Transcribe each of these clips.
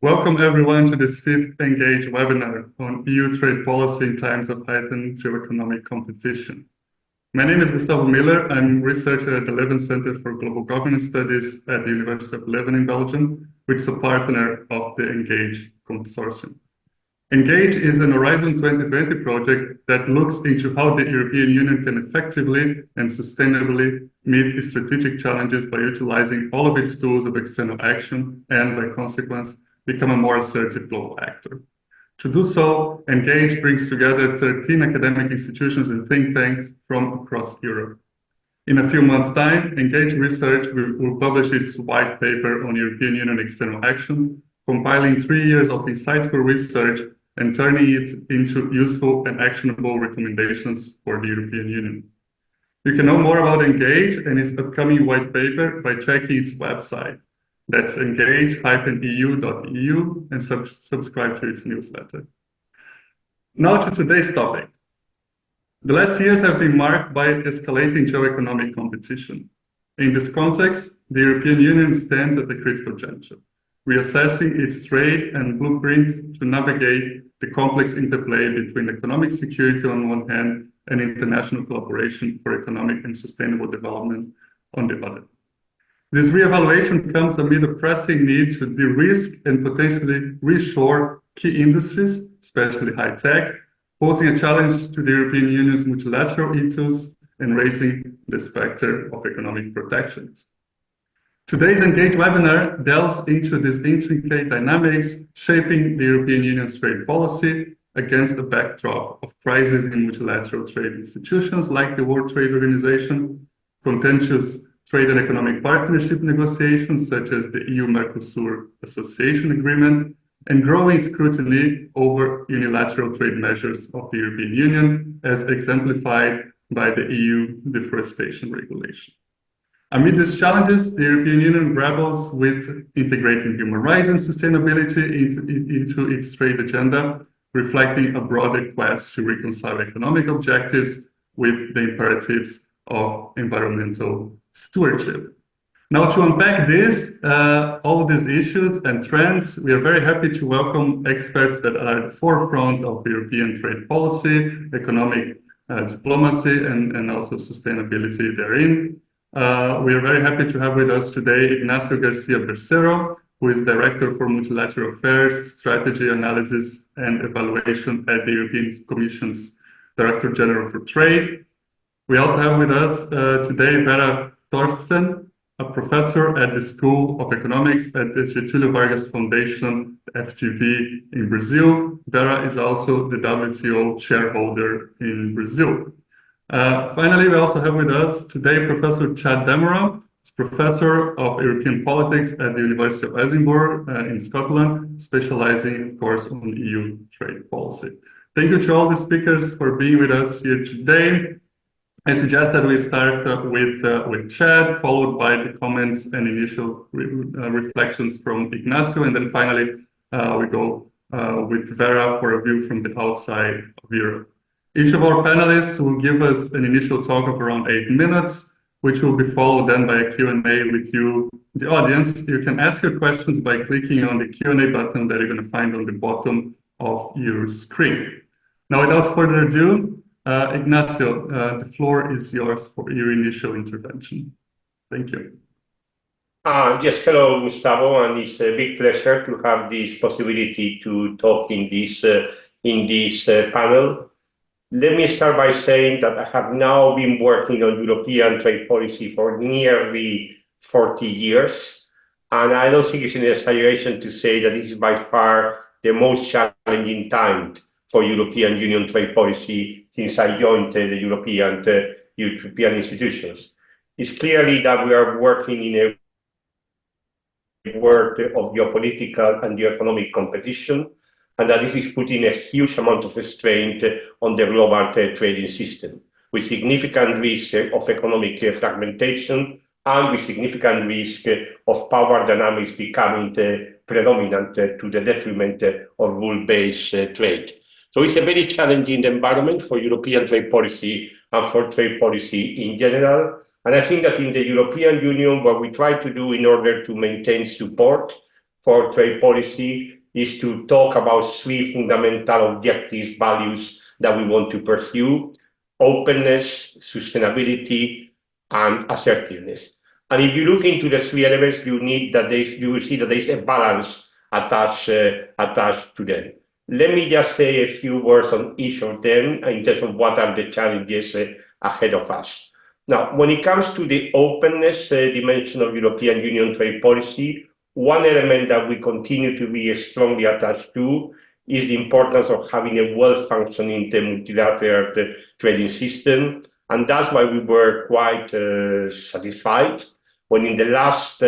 Welcome everyone to this fifth Engage webinar on EU trade policy in times of heightened geo-economic competition. My name is Gustavo Müller. I'm researcher at the Leuven Center for Global Governance Studies at the University of Leuven in Belgium, which is a partner of the Engage consortium. Engage is an Horizon 2020 project that looks into how the European Union can effectively and sustainably meet its strategic challenges by utilizing all of its tools of external action and, by consequence, become a more assertive global actor. To do so, Engage brings together 13 academic institutions and think tanks from across Europe. In a few months' time, Engage Research will publish its white paper on European Union external action, compiling 3 years of insightful research and turning it into useful and actionable recommendations for the European Union. You can know more about Engage and its upcoming white paper by checking its website. That's engage-eu.eu and subscribe to its newsletter. Now to today's topic. The last years have been marked by escalating geo-economic competition. In this context, the European Union stands at a critical juncture, reassessing its trade and blueprint to navigate the complex interplay between economic security on one hand and international collaboration for economic and sustainable development on the other. This reevaluation comes amid a pressing need to de-risk and potentially reshore key industries, especially high-tech, posing a challenge to the European Union's multilateral ethos and raising the specter of economic protectionism. Today's Engage webinar delves into these intricate dynamics shaping the European Union's trade policy against the backdrop of crises in multilateral trade institutions like the World Trade Organization, contentious trade and economic partnership negotiations such as the EU-Mercosur Association Agreement, and growing scrutiny over unilateral trade measures of the European Union as exemplified by the EU Deforestation Regulation. Amid these challenges, the European Union grapples with integrating human rights and sustainability into its trade agenda, reflecting a broader quest to reconcile economic objectives with the imperatives of environmental stewardship. Now, to unpack this, all these issues and trends, we are very happy to welcome experts that are at the forefront of European trade policy, economic diplomacy, and also sustainability therein. We are very happy to have with us today Ignacio Garcia Bercero, who is Director for Multilateral Affairs, Strategy, Analysis, and Evaluation at the European Commission's Director General for Trade. We also have with us today Vera Torsten, a professor at the School of Economics at the Getúlio Vargas Foundation, FGV, in Brazil. Vera is also the WTO shareholder in Brazil. Finally, we also have with us today Professor Chad Dameron, Professor of European Politics at the University of Edinburgh in Scotland, specializing, of course, on EU trade policy. Thank you to all the speakers for being with us here today. I suggest that we start with Chad, followed by the comments and initial reflections from Ignacio, and then finally we go with Vera for a view from the outside of Europe. Each of our panelists will give us an initial talk of around 8 minutes, which will be followed then by a Q&A with you, the audience. You can ask your questions by clicking on the Q&A button that you're going to find on the bottom of your screen. Now, without further ado, Ignacio, the floor is yours for your initial intervention. Thank you. Yes, hello, Gustavo, and it's a big pleasure to have this possibility to talk in this panel. Let me start by saying that I have now been working on European trade policy for nearly 40 years, and I don't think it's an exaggeration to say that this is by far the most challenging time for European Union trade policy since I joined the European institutions. It's clearly that we are working in a world of geopolitical and geoeconomic competition, and that this is putting a huge amount of strain on the global trading system, with significant risk of economic fragmentation and with significant risk of power dynamics becoming predominant to the detriment of rule-based trade. So it's a very challenging environment for European trade policy and for trade policy in general. And I think that in the European Union, what we try to do in order to maintain support for trade policy is to talk about three fundamental objectives, values that we want to pursue: openness, sustainability, and assertiveness. And if you look into the three elements, you will see that there is a balance attached to them. Let me just say a few words on each of them in terms of what are the challenges ahead of us. Now, when it comes to the openness dimension of European Union trade policy, one element that we continue to be strongly attached to is the importance of having a well-functioning multilateral trading system. And that's why we were quite satisfied when in the last,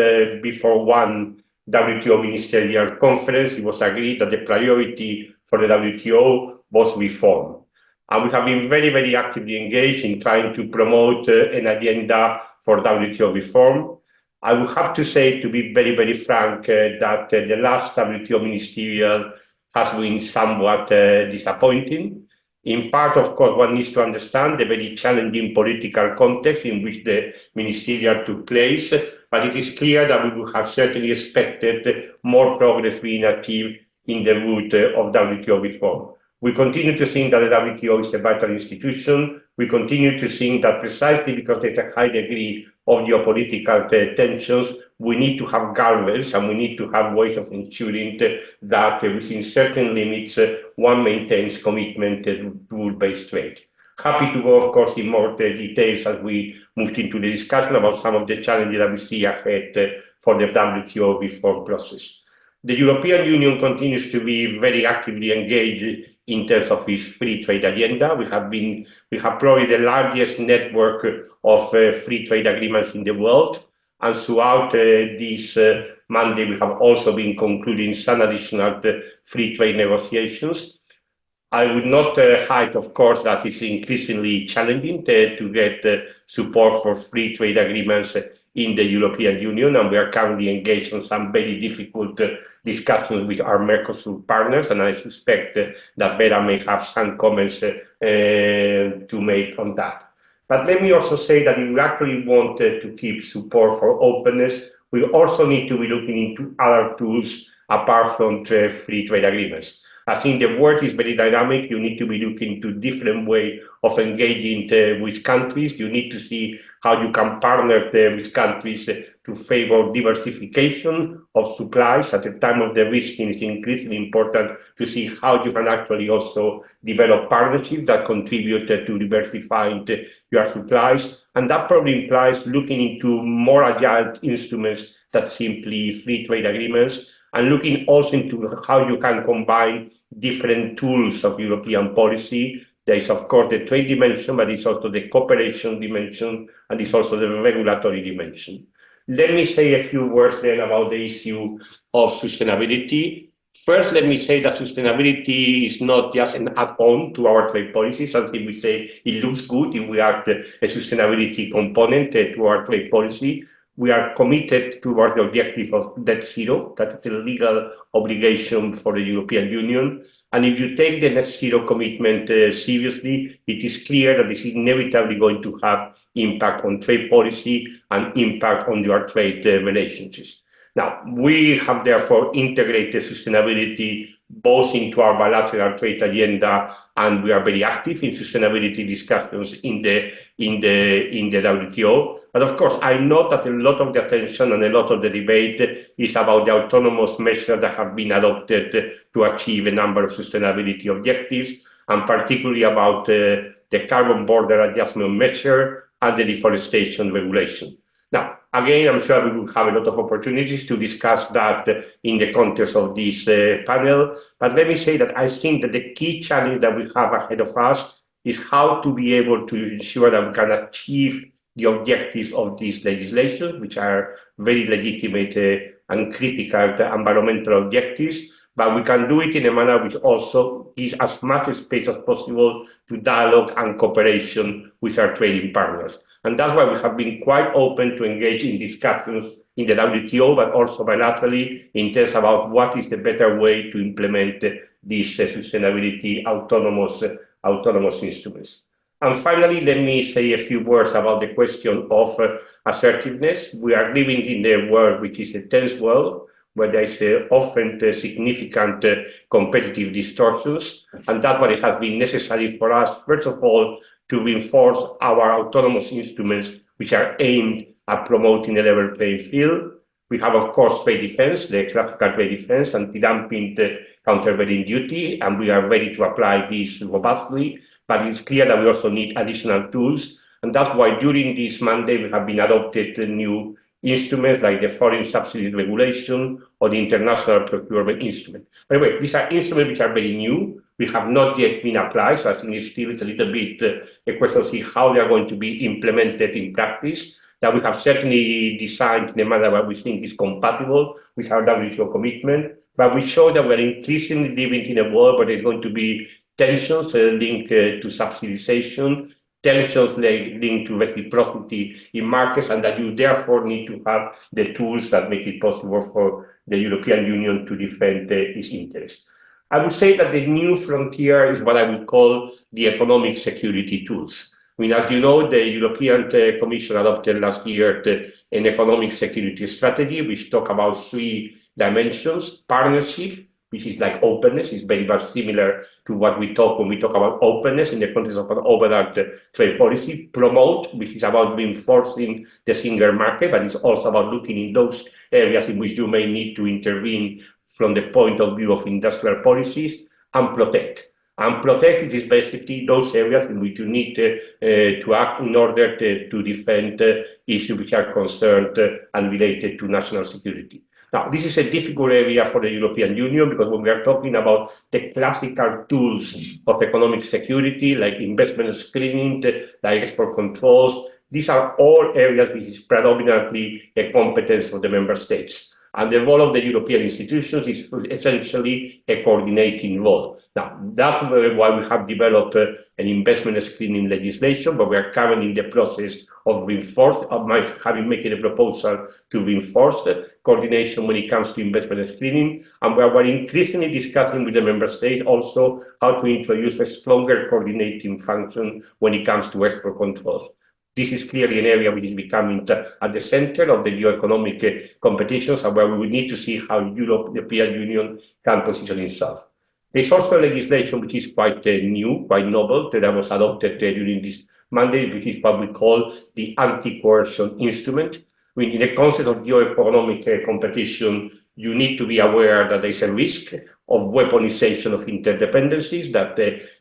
before one WTO ministerial conference, it was agreed that the priority for the WTO was reform. And we have been very, very actively engaged in trying to promote an agenda for WTO reform. I would have to say, to be very, very frank, that the last WTO ministerial has been somewhat disappointing. In part, of course, one needs to understand the very challenging political context in which the ministerial took place, but it is clear that we would have certainly expected more progress being achieved in the route of WTO reform. We continue to think that the WTO is a vital institution. We continue to think that precisely because there's a high degree of geopolitical tensions, we need to have guardrails and we need to have ways of ensuring that within certain limits, one maintains commitment to rule-based trade. Happy to go, of course, in more details as we move into the discussion about some of the challenges that we see ahead for the WTO reform process. The European Union continues to be very actively engaged in terms of its free trade agenda. We have probably the largest network of free trade agreements in the world. And throughout this Monday, we have also been concluding some additional free trade negotiations. I would not hide, of course, that it's increasingly challenging to get support for free trade agreements in the European Union, and we are currently engaged in some very difficult discussions with our Mercosur partners, and I suspect that Vera may have some comments to make on that. But let me also say that if we actually want to keep support for openness, we also need to be looking into other tools apart from free trade agreements. I think the world is very dynamic. You need to be looking to different ways of engaging with countries. You need to see how you can partner with countries to favor diversification of supplies. At the time of the risking, it's increasingly important to see how you can actually also develop partnerships that contribute to diversifying your supplies. And that probably implies looking into more agile instruments than simply free trade agreements, and looking also into how you can combine different tools of European policy. There is, of course, the trade dimension, but it's also the cooperation dimension, and it's also the regulatory dimension. Let me say a few words then about the issue of sustainability. First, let me say that sustainability is not just an add-on to our trade policy, something we say it looks good if we add a sustainability component to our trade policy. We are committed towards the objective of net zero. That is a legal obligation for the European Union. And if you take the net zero commitment seriously, it is clear that this is inevitably going to have impact on trade policy and impact on your trade relationships. Now, we have therefore integrated sustainability both into our bilateral trade agenda, and we are very active in sustainability discussions in the WTO. But of course, I know that a lot of the attention and a lot of the debate is about the autonomous measures that have been adopted to achieve a number of sustainability objectives, and particularly about the carbon border adjustment measure and the deforestation regulation. Now, again, I'm sure we will have a lot of opportunities to discuss that in the context of this panel. But let me say that I think that the key challenge that we have ahead of us is how to be able to ensure that we can achieve the objectives of these legislation, which are very legitimate and critical environmental objectives. But we can do it in a manner which also gives as much space as possible to dialogue and cooperation with our trading partners. And that's why we have been quite open to engage in discussions in the WTO, but also bilaterally in terms about what is the better way to implement these sustainability autonomous instruments. And finally, let me say a few words about the question of assertiveness. We are living in a world which is a tense world, where there is often significant competitive distortions. And that's why it has been necessary for us, first of all, to reinforce our autonomous instruments, which are aimed at promoting a level playing field. We have, of course, trade defense, the classical trade defense, anti-dumping, countervailing duty, and we are ready to apply this robustly. But it's clear that we also need additional tools. And that's why during this mandate, we have been adopted new instruments like the foreign subsidies regulation or the international procurement instrument. By the way, these are instruments which are very new. We have not yet been applied, so I think it's still a little bit a question of see how they are going to be implemented in practice. That we have certainly designed in a manner that we think is compatible with our WTO commitment, but we show that we're increasingly living in a world where there's going to be tensions linked to subsidization, tensions linked to reciprocity in markets, and that you therefore need to have the tools that make it possible for the European Union to defend its interests. I would say that the new frontier is what I would call the economic security tools. I mean, as you know, the European Commission adopted last year an economic security strategy, which talk about three dimensions: partnership, which is like openness, is very much similar to what we talk when we talk about openness in the context of an overall trade policy; promote, which is about reinforcing the single market, but it's also about looking in those areas in which you may need to intervene from the point of view of industrial policies; and protect. And protect it is basically those areas in which you need to act in order to defend issues which are concerned and related to national security. Now, this is a difficult area for the European Union because when we are talking about the classical tools of economic security, like investment screening, like export controls, these are all areas which is predominantly a competence of the member states. And the role of the European institutions is essentially a coordinating role. Now, that's why we have developed an investment screening legislation, but we are currently in the process of making a proposal to reinforce the coordination when it comes to investment screening. And we're increasingly discussing with the member states also how to introduce a stronger coordinating function when it comes to export controls. This is clearly an area which is becoming at the center of the geo-economic competitions, and where we will need to see how the European Union can position itself. There's also legislation which is quite new, quite novel, that was adopted during this mandate, which is what we call the anti-coercion instrument. I mean, in the concept of geo-economic competition, you need to be aware that there is a risk of weaponization of interdependencies, that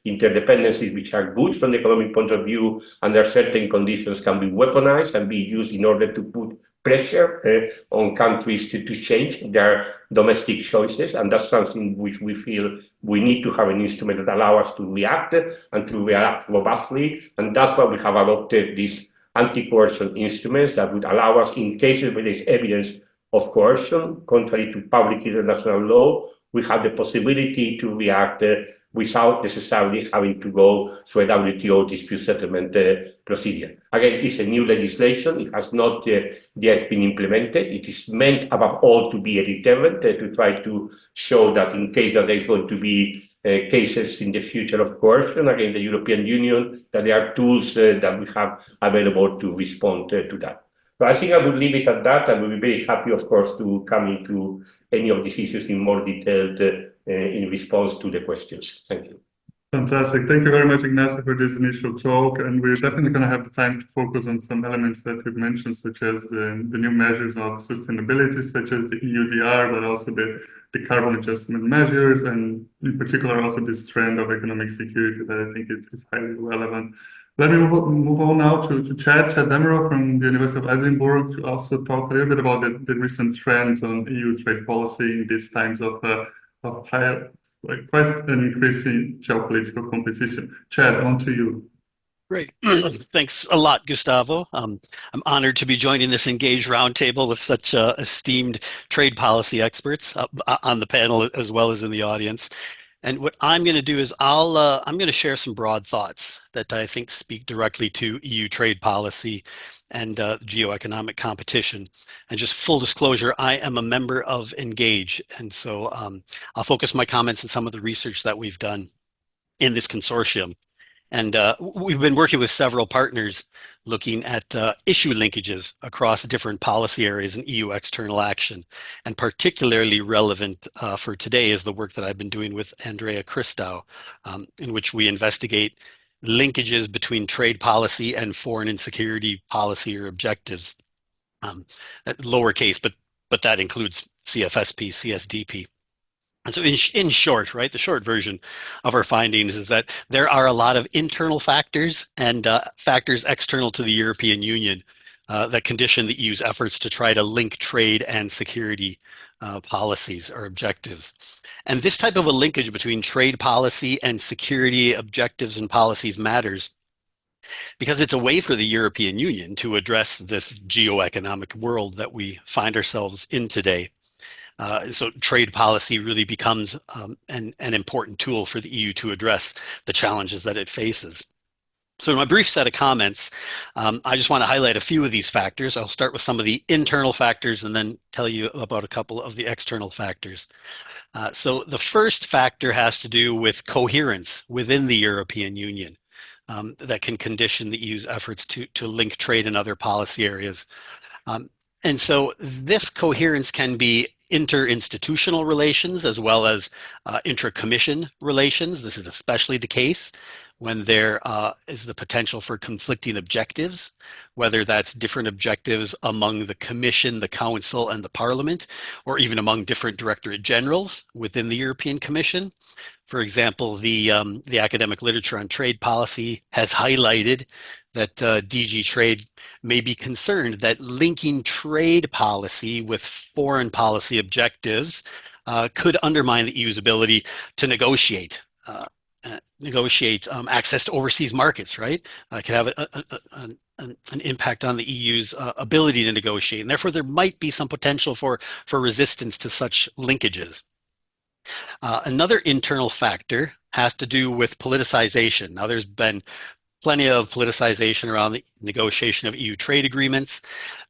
interdependencies which are good from the economic point of view under certain conditions can be weaponized and be used in order to put pressure on countries to change their domestic choices. And that's something which we feel we need to have an instrument that allows us to react and to react robustly. And that's why we have adopted these anti-coercion instruments that would allow us, in cases where there is evidence of coercion, contrary to public international law, we have the possibility to react without necessarily having to go through a WTO dispute settlement procedure. Again, it's a new legislation. It has not yet been implemented. It is meant, above all, to be a deterrent, to try to show that in case that there is going to be cases in the future of coercion against the European Union, that there are tools that we have available to respond to that. So I think I would leave it at that, and we'll be very happy, of course, to come into any of these issues in more detail in response to the questions. Thank you. Fantastic. Thank you very much, Ignacio, for this initial talk. And we're definitely going to have the time to focus on some elements that you've mentioned, such as the new measures of sustainability, such as the EUDR, but also the carbon adjustment measures, and in particular also this trend of economic security that I think is highly relevant. Let me move on now to Chad Demerol from the University of Edinburgh to also talk a little bit about the recent trends on EU trade policy in these times of higher, quite an increasing geopolitical competition. Chad, on to you. Great. Thanks a lot, Gustavo. I'm honored to be joining this engaged roundtable with such esteemed trade policy experts on the panel as well as in the audience. And what I'm going to do is I'm going to share some broad thoughts that I think speak directly to EU trade policy and geo-economic competition. And just full disclosure, I am a member of Engage. And so I'll focus my comments on some of the research that we've done in this consortium. And we've been working with several partners looking at issue linkages across different policy areas in EU external action. And particularly relevant for today is the work that I've been doing with Andrea Christou, in which we investigate linkages between trade policy and foreign and security policy or objectives. Lowercase, but that includes CFSP, CSDP. And so in short, right, the short version of our findings is that there are a lot of internal factors and factors external to the European Union that condition the EU's efforts to try to link trade and security policies or objectives. And this type of a linkage between trade policy and security objectives and policies matters because it's a way for the European Union to address this geo-economic world that we find ourselves in today. So trade policy really becomes an important tool for the EU to address the challenges that it faces. So in my brief set of comments, I just want to highlight a few of these factors. I'll start with some of the internal factors and then tell you about a couple of the external factors. So the first factor has to do with coherence within the European Union that can condition the EU's efforts to link trade and other policy areas. And so this coherence can be interinstitutional relations as well as intra-commission relations. This is especially the case when there is the potential for conflicting objectives, whether that's different objectives among the Commission, the Council, and the Parliament, or even among different directorate generals within the European Commission. For example, the academic literature on trade policy has highlighted that DG Trade may be concerned that linking trade policy with foreign policy objectives could undermine the EU's ability to negotiate access to overseas markets, right? It could have an impact on the EU's ability to negotiate, and therefore there might be some potential for resistance to such linkages. Another internal factor has to do with politicization. Now, there's been plenty of politicization around the negotiation of EU trade agreements,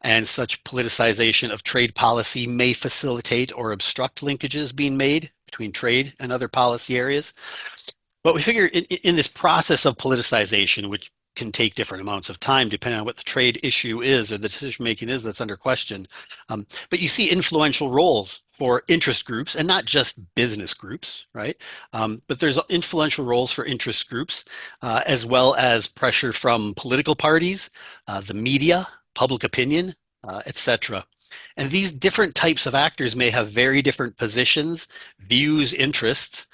and such politicization of trade policy may facilitate or obstruct linkages being made between trade and other policy areas. But we figure in this process of politicization, which can take different amounts of time depending on what the trade issue is or the decision making is that's under question. But you see influential roles for interest groups and not just business groups, right? But there's influential roles for interest groups as well as pressure from political parties, the media, public opinion, etc. And these different types of actors may have very different positions, views, interests,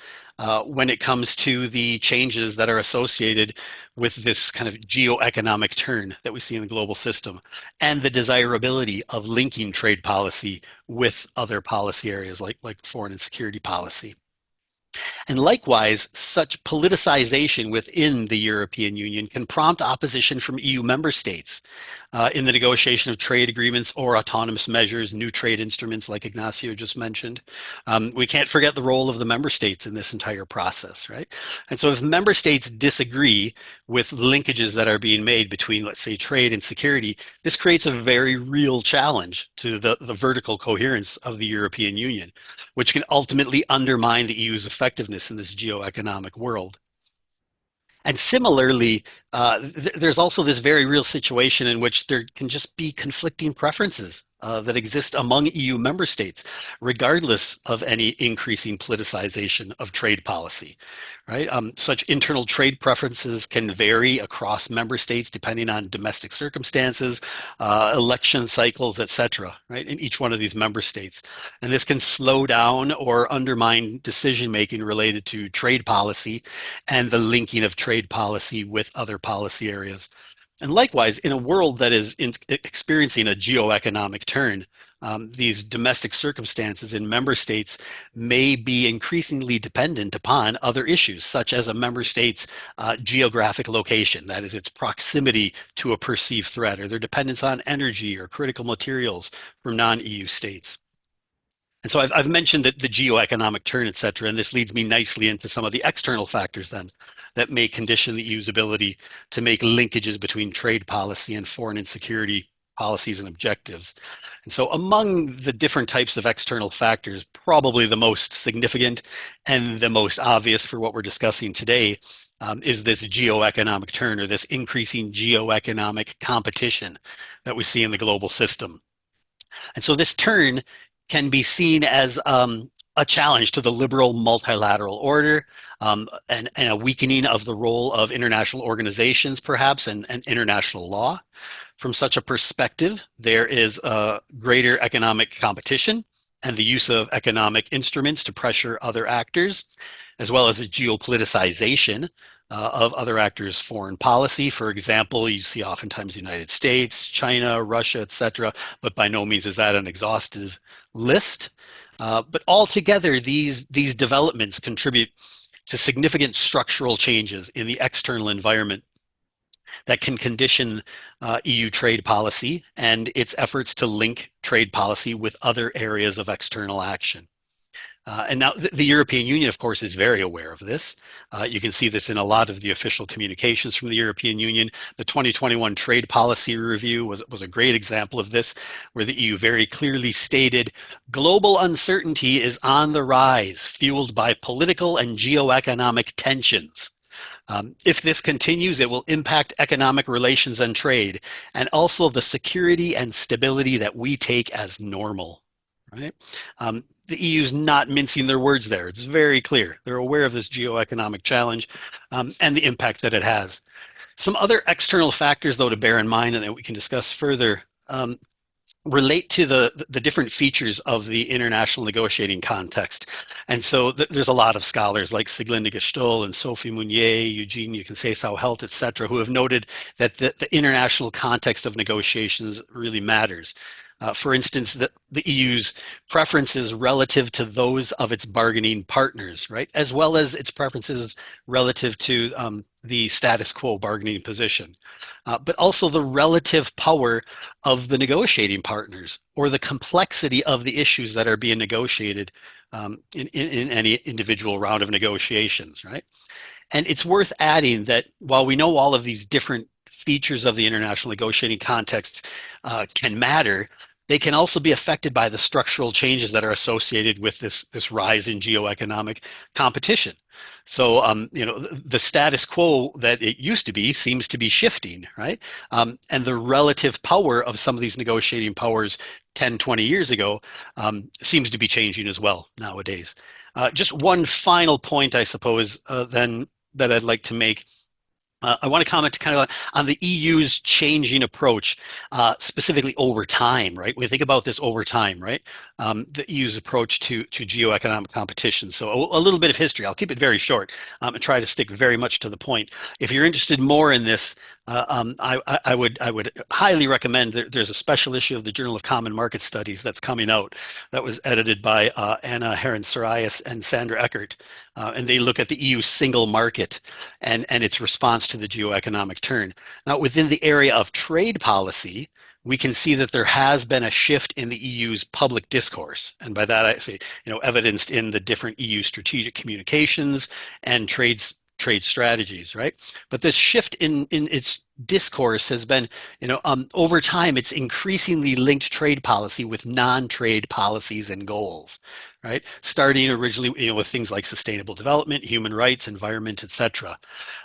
when it comes to the changes that are associated with this kind of geo-economic turn that we see in the global system and the desirability of linking trade policy with other policy areas like foreign and security policy. And likewise, such politicization within the European Union can prompt opposition from EU member states in the negotiation of trade agreements or autonomous measures, new trade instruments like Ignacio just mentioned. We can't forget the role of the member states in this entire process, right? And so if member states disagree with linkages that are being made between, let's say, trade and security, this creates a very real challenge to the vertical coherence of the European Union, which can ultimately undermine the EU's effectiveness in this geo-economic world. And similarly, there's also this very real situation in which there can just be conflicting preferences that exist among EU member states, regardless of any increasing politicization of trade policy, right? Such internal trade preferences can vary across member states depending on domestic circumstances, election cycles, etc., right, in each one of these member states. And this can slow down or undermine decision-making related to trade policy and the linking of trade policy with other policy areas. And likewise, in a world that is experiencing a geo-economic turn, these domestic circumstances in member states may be increasingly dependent upon other issues, such as a member state's geographic location, that is, its proximity to a perceived threat, or their dependence on energy or critical materials from non-EU states. And so I've mentioned that the geo-economic turn, et cetera, and this leads me nicely into some of the external factors then that may condition the EU's ability to make linkages between trade policy and foreign and security policies and objectives. And so among the different types of external factors, probably the most significant and the most obvious for what we're discussing today is this geo-economic turn, or this increasing geo-economic competition that we see in the global system. And so this turn can be seen as a challenge to the liberal multilateral order, and a weakening of the role of international organizations, perhaps, and international law. From such a perspective, there is a greater economic competition and the use of economic instruments to pressure other actors, as well as a geopoliticization of other actors' foreign policy. For example, you see oftentimes the United States, China, Russia, etc., but by no means is that an exhaustive list. But altogether, these developments contribute to significant structural changes in the external environment that can condition EU trade policy and its efforts to link trade policy with other areas of external action. And now the European Union, of course, is very aware of this. You can see this in a lot of the official communications from the European Union. The 2021 Trade Policy Review was a great example of this, where the EU very clearly stated, global uncertainty is on the rise, fueled by political and geo-economic tensions. If this continues, it will impact economic relations and trade, and also the security and stability that we take as normal, right? The EU is not mincing their words there. It's very clear. They're aware of this geo-economic challenge and the impact that it has. Some other external factors, though, to bear in mind and that we can discuss further relate to the different features of the international negotiating context. And so there's a lot of scholars like Siglinde Gestol and Sophie Mounier, Eugene Yucansesau-Helt, et cetera, who have noted that the international context of negotiations really matters. For instance, the EU's preferences relative to those of its bargaining partners, right? As well as its preferences relative to the status quo bargaining position, but also the relative power of the negotiating partners or the complexity of the issues that are being negotiated in any individual round of negotiations, right? And it's worth adding that while we know all of these different features of the international negotiating context can matter, they can also be affected by the structural changes that are associated with this rise in geo-economic competition. So, the status quo that it used to be seems to be shifting, right? And the relative power of some of these negotiating powers 10, 20 years ago seems to be changing as well nowadays. Just one final point, I suppose, then that I'd like to make. I want to comment kind of on the EU's changing approach, specifically over time, right? We think about this over time, right? The EU's approach to geo-economic competition. So a little bit of history. I'll keep it very short and try to stick very much to the point. If you're interested more in this, I would highly recommend that there's a special issue of the Journal of Common Market Studies that's coming out that was edited by Anna Heron-Sarias and Sandra Eckert. And they look at the EU single market and its response to the geo-economic turn. Now, within the area of trade policy, we can see that there has been a shift in the EU's public discourse. And by that I say, evidenced in the different EU strategic communications and trade strategies, right? But this shift in its discourse has been, over time, it's increasingly linked trade policy with non-trade policies and goals, right? Starting originally, with things like sustainable development, human rights, environment, etc.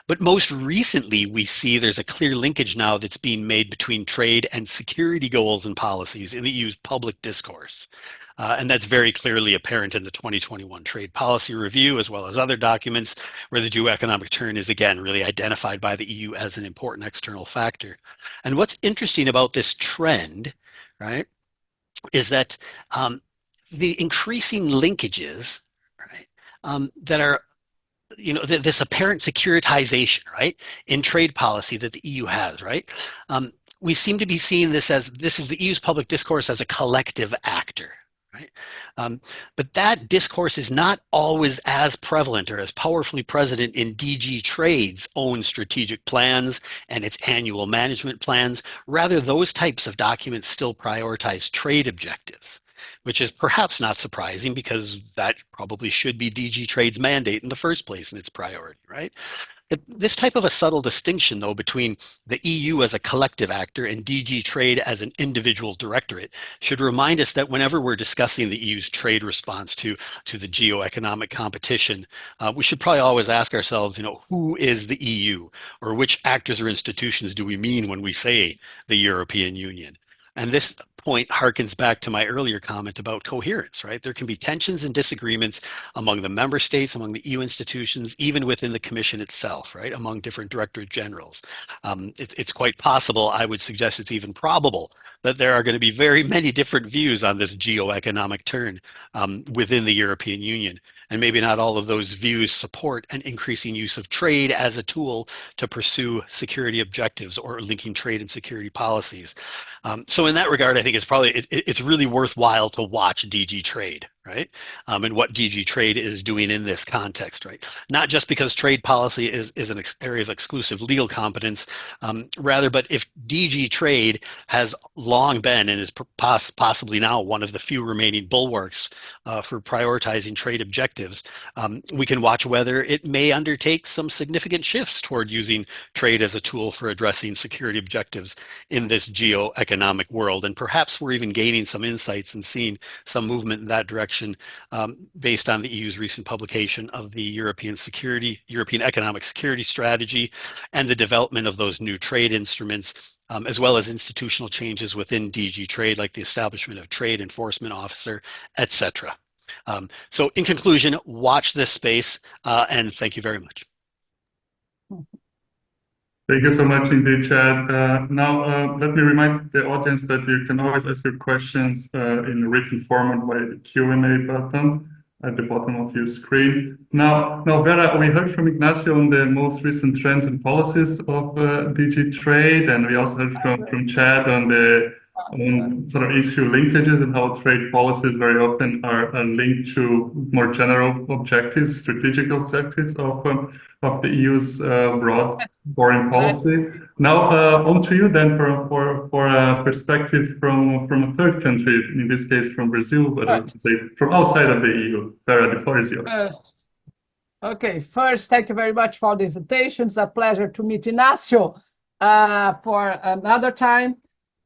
But most recently, we see there's a clear linkage now that's being made between trade and security goals and policies in the EU's public discourse. And that's very clearly apparent in the 2021 Trade Policy Review, as well as other documents where the geo-economic turn is, again, really identified by the EU as an important external factor. And what's interesting about this trend, right, is that the increasing linkages, right, that are this apparent securitization, right, in trade policy that the EU has, right? We seem to be seeing this as this is the EU's public discourse as a collective actor, right? But that discourse is not always as prevalent or as powerfully present in DG Trade's own strategic plans and its annual management plans. Rather, those types of documents still prioritize trade objectives, which is perhaps not surprising because that probably should be DG Trade's mandate in the first place and its priority, right? This type of a subtle distinction, though, between the EU as a collective actor and DG Trade as an individual directorate should remind us that whenever we're discussing the EU's trade response to the geo-economic competition, we should probably always ask ourselves, who is the EU, or which actors or institutions do we mean when we say the European Union? And this point harkens back to my earlier comment about coherence, right? There can be tensions and disagreements among the member states, among the EU institutions, even within the Commission itself, right? Among different directorate generals. It's quite possible, I would suggest it's even probable, that there are going to be very many different views on this geo-economic turn within the European Union. And maybe not all of those views support an increasing use of trade as a tool to pursue security objectives or linking trade and security policies. So in that regard, I think it's really worthwhile to watch DG Trade, right? And what DG Trade is doing in this context, right? Not just because trade policy is an area of exclusive legal competence, rather, but if DG Trade has long been and is possibly now one of the few remaining bulwarks for prioritizing trade objectives, we can watch whether it may undertake some significant shifts toward using trade as a tool for addressing security objectives in this geo-economic world. And perhaps we're even gaining some insights and seeing some movement in that direction based on the EU's recent publication of the European Economic Security Strategy and the development of those new trade instruments, as well as institutional changes within DG Trade, like the establishment of Trade Enforcement Officer, etc. So in conclusion, watch this space, and thank you very much. Thank you so much indeed, Chad. Now, let me remind the audience that you can always ask your questions in written format by the Q&A button at the bottom of your screen. Now, Vera, we heard from Ignacio on the most recent trends and policies of DG Trade, and we also heard from Chad on the sort of issue linkages and how trade policies very often are linked to more general objectives, strategic objectives of the EU's broad foreign policy. Now, on to you then for a perspective from a third country, in this case from Brazil, but I would say from outside of the EU. Vera, the floor is yours. Okay, first, thank you very much for the invitation. It's a pleasure to meet Ignacio for another time.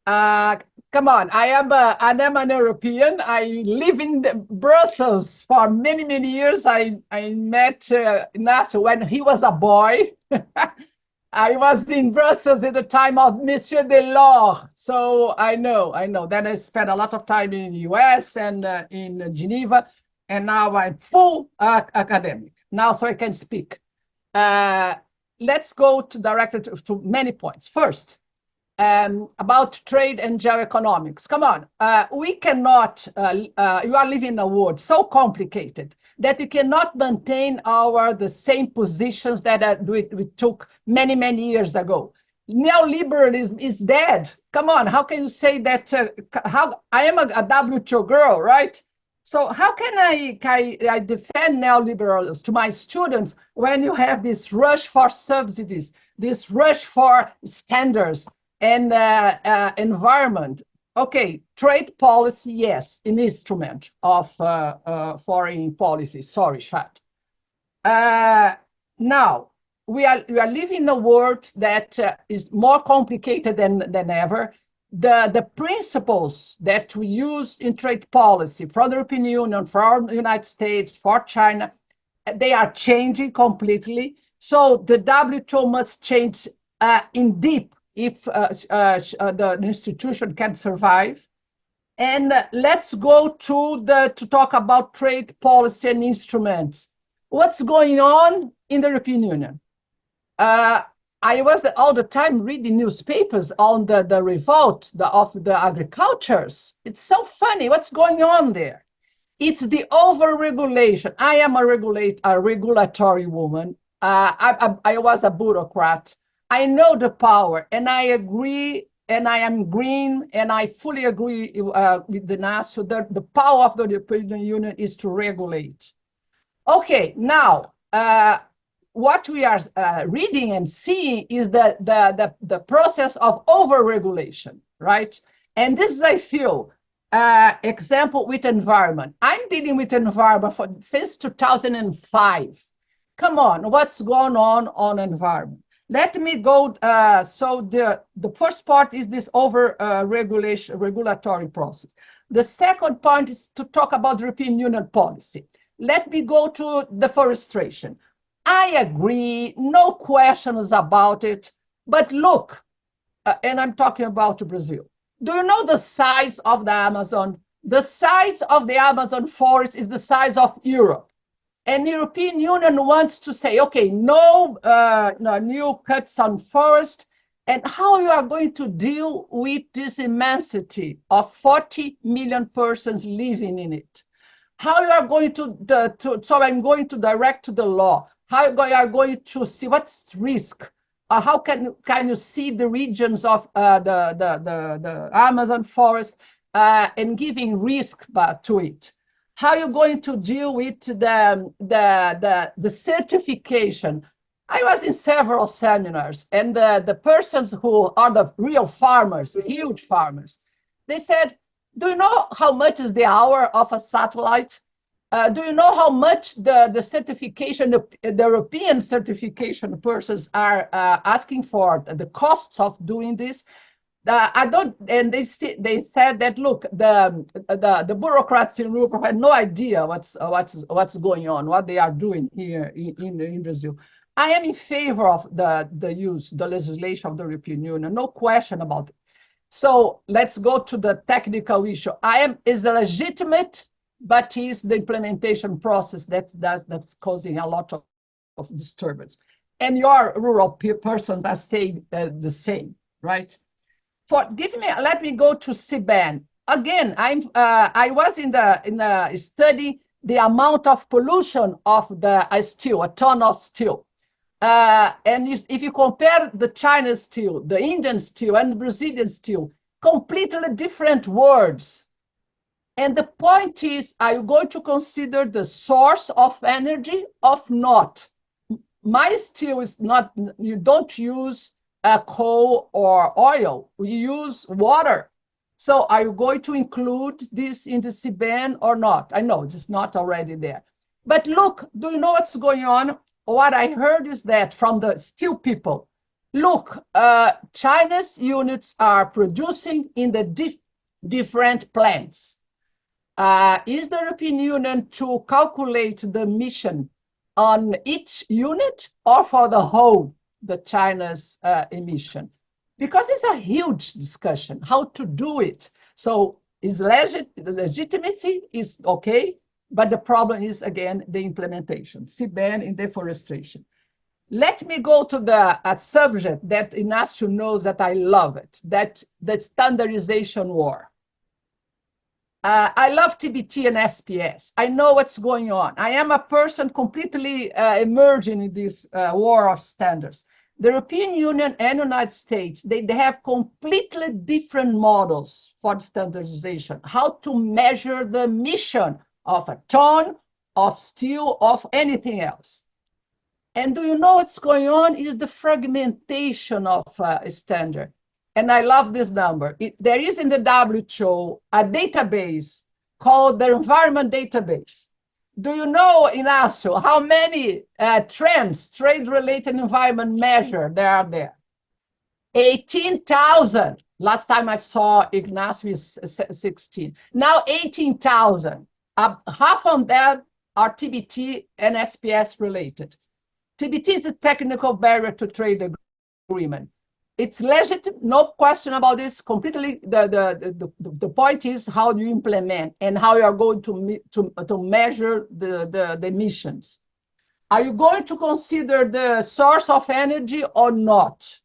Come on, I am an European. I live in Brussels for many, many years. I met Ignacio when he was a boy. I was in Brussels at the time of Monsieur Delors. So I know. Then I spent a lot of time in the US and in Geneva. And now I'm full academic. Now so I can speak. Let's go directly to many points. First, about trade and geo-economics. Come on, we cannot, you are living in a world so complicated that you cannot maintain the same positions that we took many, many years ago. Neoliberalism is dead. Come on, how can you say that? I am a WTO girl, right? So how can I defend neoliberalism to my students when you have this rush for subsidies, this rush for standards, and environment? Okay, trade policy, yes, an instrument of foreign policy. Sorry, Chad. Now, we are living in a world that is more complicated than ever. The principles that we use in trade policy for the European Union, for the United States, for China, they are changing completely. So the WTO must change in deep if the institution can survive. And let's go to talk about trade policy and instruments. What's going on in the European Union? I was all the time reading newspapers on the revolt of the agricultures. It's so funny. What's going on there? It's the over-regulation. I am a regulatory woman. I was a bureaucrat. I know the power, and I agree, and I am green, and I fully agree with Ignacio that the power of the European Union is to regulate. Okay, now, what we are reading and seeing is the process of over-regulation, right? And this is, I feel, example with environment. I'm dealing with environment since 2005. Come on, what's going on environment? Let me go, so the first part is this regulatory process. The second point is to talk about European Union policy. Let me go to deforestation. I agree, no questions about it, but look, and I'm talking about Brazil. Do you know the size of the Amazon? The size of the Amazon forest is the size of Europe. And the European Union wants to say, okay, no new cuts on forest, and how you are going to deal with this immensity of 40 million persons living in it. How you are going so I'm going to direct to the law. How you are going to see what's risk? How can you see the regions of the Amazon forest and giving risk to it? How are you going to deal with the certification? I was in several seminars, and the persons who are the real farmers, huge farmers, they said, do you know how much is the hour of a satellite? Do you know how much the certification, the European certification persons are asking for, the costs of doing this? I don't, and they said that, look, the bureaucrats in Europe had no idea what's going on, what they are doing here in Brazil. I am in favor of the legislation of the European Union, no question about it. So let's go to the technical issue. Is legitimate, but is the implementation process that's causing a lot of disturbance. And your rural persons are saying the same, right? Let me go to CBAN. Again, I was in the study the amount of pollution of the steel, a ton of steel. And if you compare the China steel, the Indian steel, and the Brazilian steel, completely different words. And the point is, are you going to consider the source of energy or not? My steel is not, you don't use coal or oil, we use water. So are you going to include this in the CBAN or not? I know it's not already there. But look, do you know what's going on? What I heard is that from the steel people, look, China's units are producing in the different plants. Is the European Union to calculate the emission on each unit or for the whole, the China's emission? Because it's a huge discussion, how to do it. So the legitimacy is okay, but the problem is, again, the implementation, CBAN in deforestation. Let me go to a subject that Inácio knows that I love it, that the standardization war. I love TBT and SPS. I know what's going on. I am a person completely emerging in this war of standards. The European Union and United States, they have completely different models for standardization, how to measure the emission of a ton of steel, of anything else. And do you know what's going on? Is the fragmentation of a standard. And I love this number. There is in the WHO a database called the Environment Database. Do you know, Inácio, how many trade-related environment measure there are there? 18,000. Last time I saw Inácio is 16. Now 18,000. Half of them are TBT and SPS related. TBT is a technical barrier to trade agreement. It's legitimate, no question about this. Completely, the point is how you implement and how you are going to measure the emissions. Are you going to consider the source of energy or not?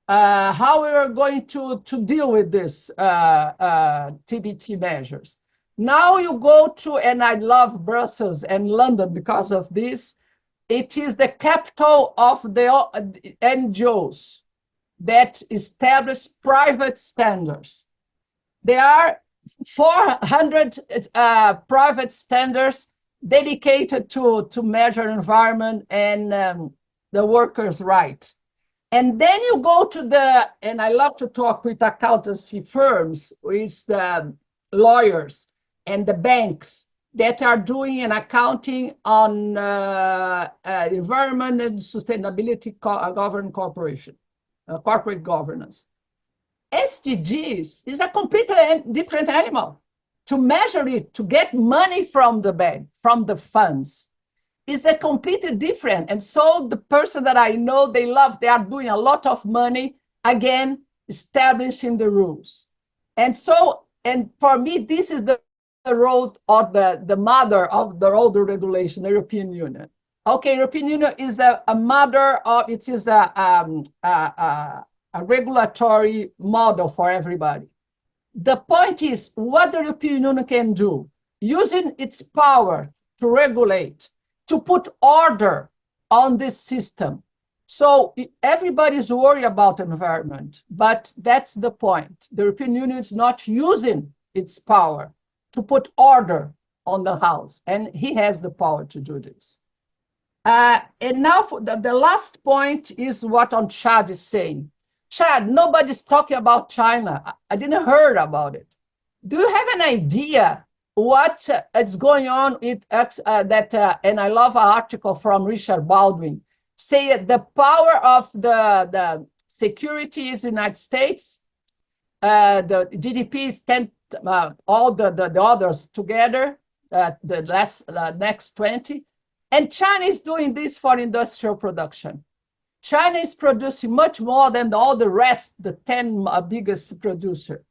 How we are going to deal with this TBT measures? Now you go to, and I love Brussels and London because of this. It is the capital of the NGOs that establish private standards. There are 400 private standards dedicated to measure environment and the workers' right. And then you go to and I love to talk with accountancy firms, with lawyers and the banks. that are doing an accounting on environment and sustainability governance corporation, corporate governance. SDGs is a completely different animal. To measure it, to get money from the bank, from the funds, is a completely different. And so the person that I know, they are doing a lot of money, again, establishing the rules. And so, and for me, this is the role of the mother of the older regulation, the European Union. Okay, European Union is a mother of, it is a regulatory model for everybody. The point is what the European Union can do, using its power to regulate, to put order on this system. So everybody's worried about environment, but that's the point. The European Union is not using its power to put order on the house, and he has the power to do this. And now the last point is what Chad is saying. Chad, nobody's talking about China. I didn't hear about it. Do you have an idea what is going on with and I love an article from Richard Baldwin, say the power of the security is the United States, the GDP is 10, all the others together, the next 20, and China is doing this for industrial production. China is producing much more than all the rest, the 10 biggest producer.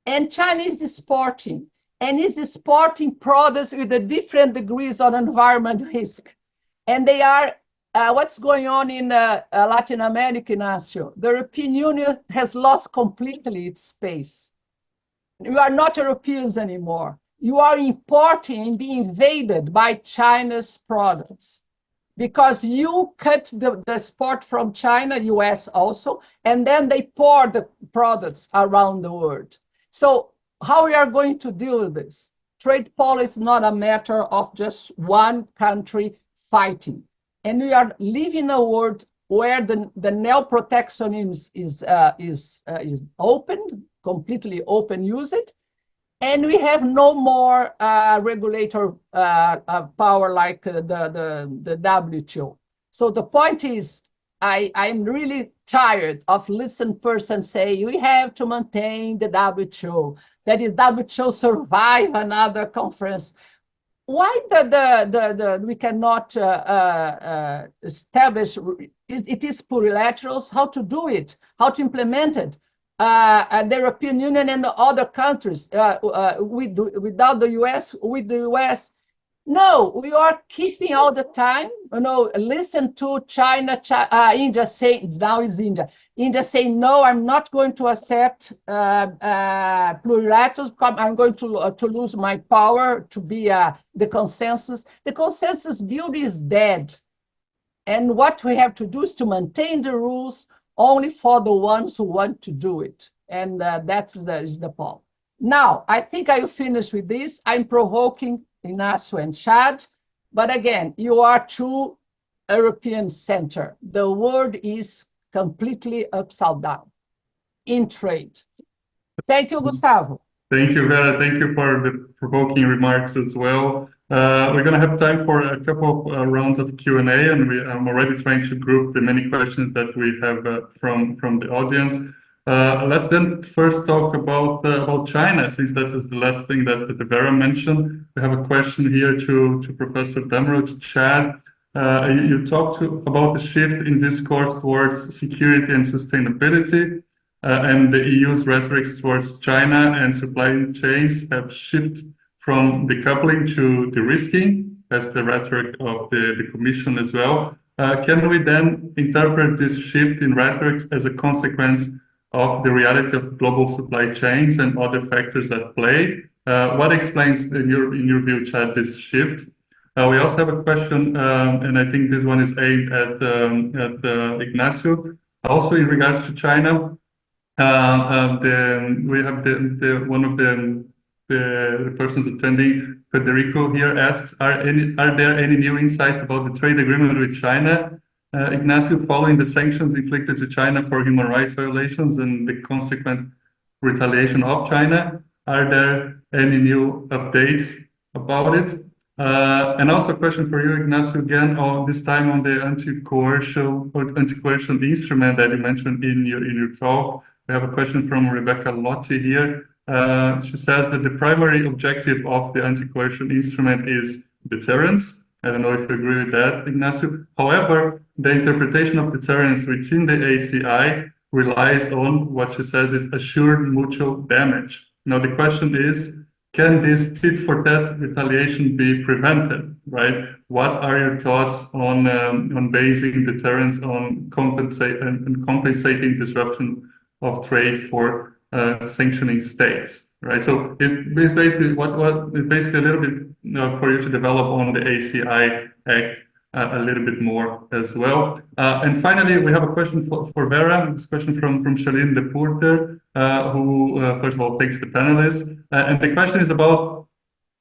And China is exporting, and is exporting products with a different degrees of environment risk. And they are, what's going on in Latin America, Ignacio? The European Union has lost completely its space. You are not Europeans anymore. You are importing and being invaded by China's products, because you cut the export from China, US also, and then they pour the products around the world. So how we are going to deal with this? Trade policy is not a matter of just one country fighting. And we are living in a world where the neo-protectionism is open, completely open usage, and we have no more regulator power like the WTO. So the point is, I'm really tired of listening person say we have to maintain the WTO, that is WTO survive another conference. Why we cannot establish, it is plurilaterals, how to do it, how to implement it? The European Union and the other countries, without the US, with the US. No, we are keeping all the time, listen to China, India saying, now is India. India saying, no, I'm not going to accept plurilaterals, I'm going to lose my power to be the consensus. The consensus build is dead. And what we have to do is to maintain the rules only for the ones who want to do it. And that's the point. Now, I think I will finish with this. I'm provoking Ignacio and Chad, but again, you are too European center. The world is completely upside down in trade. Thank you, Gustavo. Thank you, Vera. Thank you for the provoking remarks as well. We're going to have time for a couple of rounds of Q&A, and I'm already trying to group the many questions that we have from the audience. Let's then first talk about China, since that is the last thing that Vera mentioned. We have a question here to Professor Damrow, to Chad. You talked about the shift in discourse towards security and sustainability, and the EU's rhetoric towards China and supply chains have shifted from decoupling to de-risking. That's the rhetoric of the Commission as well. Can we then interpret this shift in rhetoric as a consequence of the reality of global supply chains and other factors at play? What explains, in your view, Chad, this shift? We also have a question, and I think this one is aimed at Ignacio. Also, in regards to China, we have one of the persons attending, Federico, here asks: Are there any new insights about the trade agreement with China, Ignacio, following the sanctions inflicted to China for human rights violations and the consequent retaliation of China? Are there any new updates about it. And also a question for you, Ignacio, again, on this time on the anti-coercion instrument that you mentioned in your talk. We have a question from Rebecca Lotti here. She says that the primary objective of the anti-coercion instrument is deterrence. I don't know if you agree with that, Ignacio. However, the interpretation of deterrence within the ACI relies on what she says is assured mutual damage. Now, the question is, can this tit for tat retaliation be prevented, right? What are your thoughts on basing deterrence on compensating disruption of trade for sanctioning states, right? So it's basically it's basically a little bit for you to develop on the ACI Act a little bit more as well. And finally, we have a question for Vera. This question from Charlene de Porter, who first of all thanks the panelists. And the question is about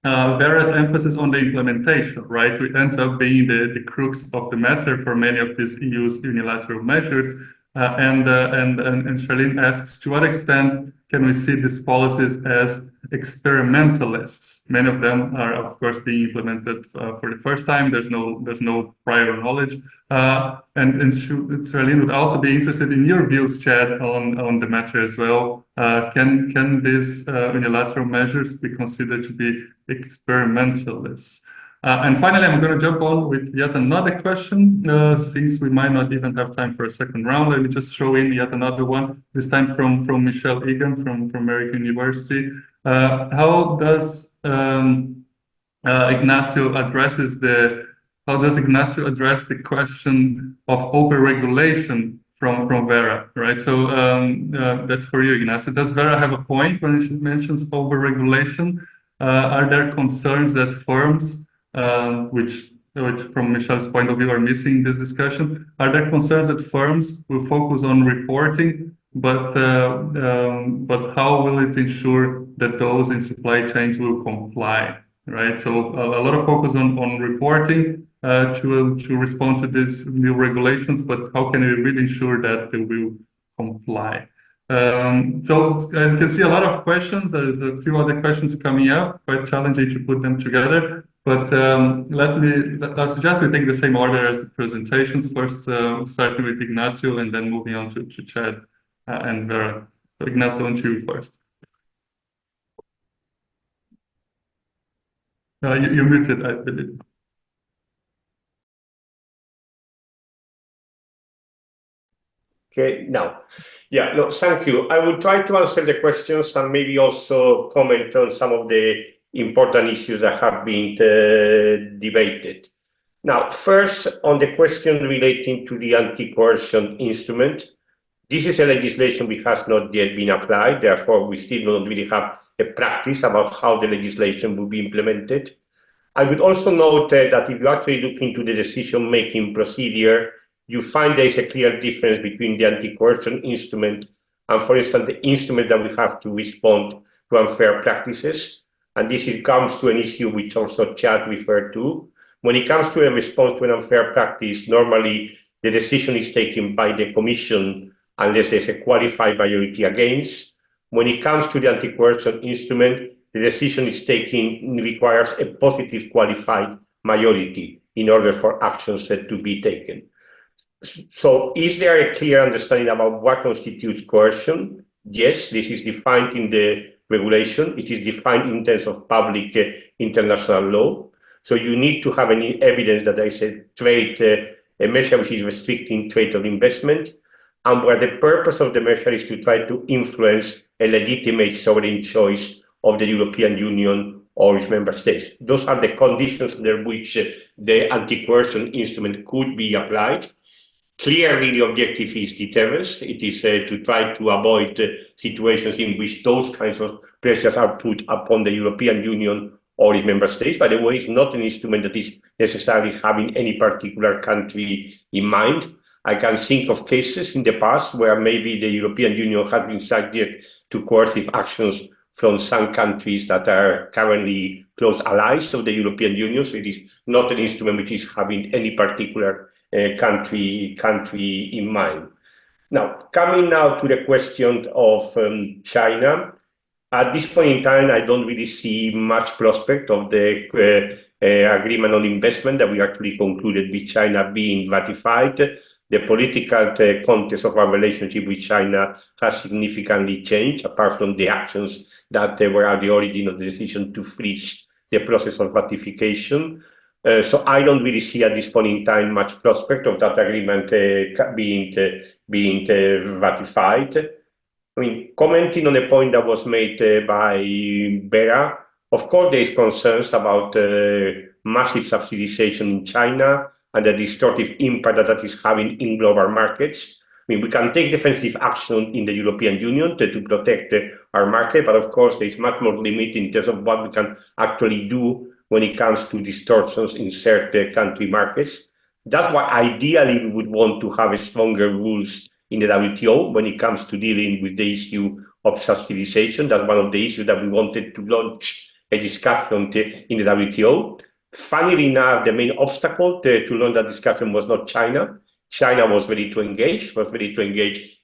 Vera's emphasis on the implementation, right? We end up being the crux of the matter for many of these EU's unilateral measures. And Charlene asks, to what extent can we see these policies as experimentalists? Many of them are, of course, being implemented for the first time. There's no prior knowledge. And Charlene would also be interested in your views, Chad, on the matter as well. Can these unilateral measures be considered to be experimentalists? And finally, I'm going to jump on with yet another question, since we might not even have time for a second round. Let me just throw in yet another one, this time from Michelle Egan from American University. How does Ignacio address the question of overregulation from Vera, right? So that's for you, Ignacio. Does Vera have a point when she mentions overregulation? Are there concerns that firms, which from Michelle's point of view are missing this discussion, are there concerns that firms will focus on reporting, but how will it ensure that those in supply chains will comply, right? So a lot of focus on reporting to respond to these new regulations, but how can we really ensure that they will comply? So as you can see, a lot of questions. There's a few other questions coming up, quite challenging to put them together. But I suggest we take the same order as the presentations. First, starting with Ignacio and then moving on to Chad and Vera. So Ignacio, on to you first. You're muted, I believe. Okay, now. Yeah, no, thank you. I will try to answer the questions and maybe also comment on some of the important issues that have been debated. Now, first, on the question relating to the anti-coercion instrument, this is a legislation which has not yet been applied. Therefore, we still don't really have a practice about how the legislation will be implemented. I would also note that if you actually look into the decision-making procedure, you find there is a clear difference between the anti-coercion instrument and, for instance, the instrument that we have to respond to unfair practices. And this comes to an issue which also Chad referred to. When it comes to a response to an unfair practice, normally the decision is taken by the Commission unless there's a qualified majority against. When it comes to the anti-coercion instrument, the decision is taken requires a positive qualified majority in order for actions to be taken. So is there a clear understanding about what constitutes coercion? Yes, this is defined in the regulation. It is defined in terms of public international law. So you need to have any evidence that there is a trade, a measure which is restricting trade or investment, and where the purpose of the measure is to try to influence a legitimate sovereign choice of the European Union or its member states. Those are the conditions under which the anti-coercion instrument could be applied. Clearly, the objective is deterrence. It is to try to avoid situations in which those kinds of pressures are put upon the European Union or its member states. By the way, it's not an instrument that is necessarily having any particular country in mind. I can think of cases in the past where maybe the European Union has been subject to coercive actions from some countries that are currently close allies of the European Union. So it is not an instrument which is having any particular country in mind. Now, coming now to the question of China, At this point in time, I don't really see much prospect of the agreement on investment that we actually concluded with China being ratified. The political context of our relationship with China has significantly changed, apart from the actions that were at the origin of the decision to freeze the process of ratification. So I don't really see at this point in time much prospect of that agreement being ratified. I mean, commenting on a point that was made by Vera, of course, there is concerns about massive subsidization in China and the distortive impact that that is having in global markets. I mean, we can take defensive action in the European Union to protect our market, but of course, there is much more limit in terms of what we can actually do when it comes to distortions in certain country markets. That's why ideally we would want to have stronger rules in the WTO when it comes to dealing with the issue of subsidization. That's one of the issues that we wanted to launch a discussion in the WTO. Funnily enough, the main obstacle to launch that discussion was not China. China was ready to engage,